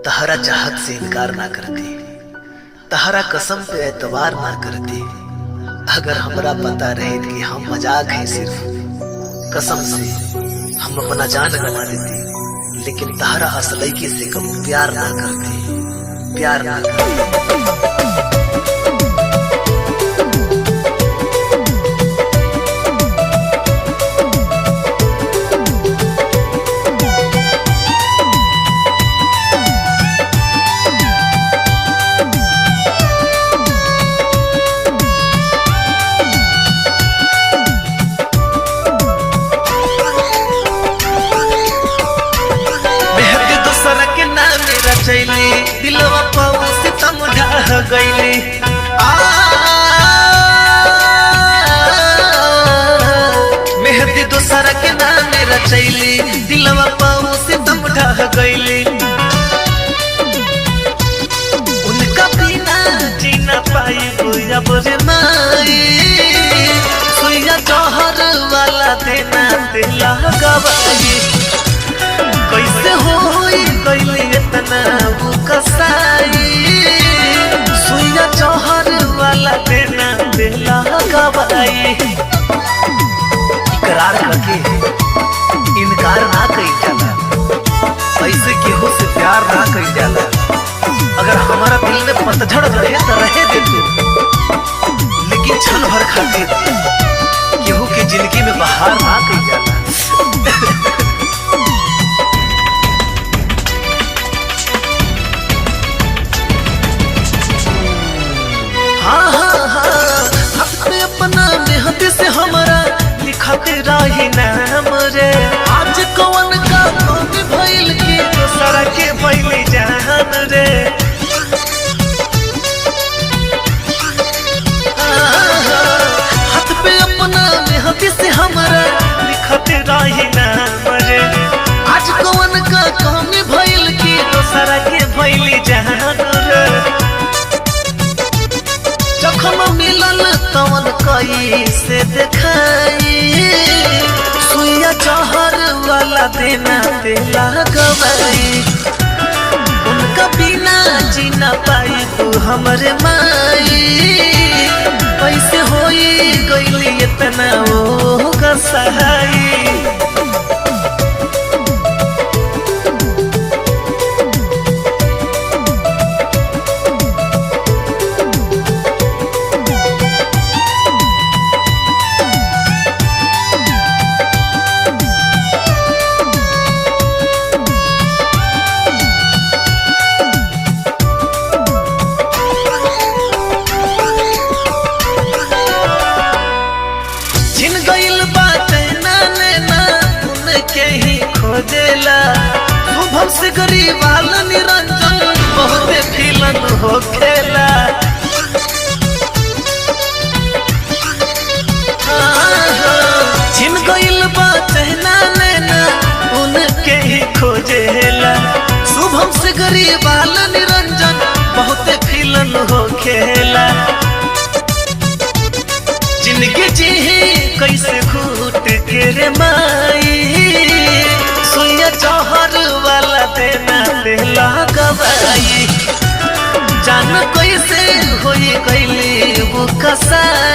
तहरा चाहत से इनकार ना करती, तहरा कसम पे एतबार ना करती। अगर हमरा पता रहे कि हम मजाक हैं सिर्फ, कसम से हम अपना जान गंवा देती। लेकिन तहरा असलई के से कब प्यार ना करती, प्यार ना करती। चैली दिलवा पाऊ सितम ढह गईली, मेहदी दोसरा के नाम रचैली दिलवा पाऊ सितम ढह गईली। उनका बिना जीना पाई अब रे माई, सुइया जहर वाला देना दिला गवाई। कैसे होई कैली इतना वो कसाई, सुइया जहर वाला देना दिला गवाई। इकरार करके इनकार ना कई जाला, ऐसे केहू से प्यार ना कई जाला। अगर हमारा दिल में पतझड़ रहे तो रहे दे तू, लेकिन क्षण भर खातिर केहू के जिंदगी में बहार ना कई जाला। अपना मेहंदी से हमारा लिखते रही नाम रे, आज कौन का कमी भइल के दोसरा के भइल जान रे। हाथ पे अपना मेहंदी से हमारा लिखते रही नाम रे, आज कौन का कमी भइल के दोसरा के भइल जान रे। जखम मिलल तवन कैसे देखाई, सुइया जहर वाला देना दिला गवाई। उनका बिना जीना पाई तू हमरे माई, कैसे होई गईली इतना वो कसाई। शुभम से गरीब वाला निरंजन बहुत फिलन हो खेला। छिन गइल बा चहना नैना उनके ही खोजेला। शुभम से गरीब वाला निरंजन बहुत फिलन हो खेला। जिंदगी जी कैसे घूट के रे माई, सुइया जहर वाला देना दिला गवाई। जान कैसे होई गईली वो कसाई।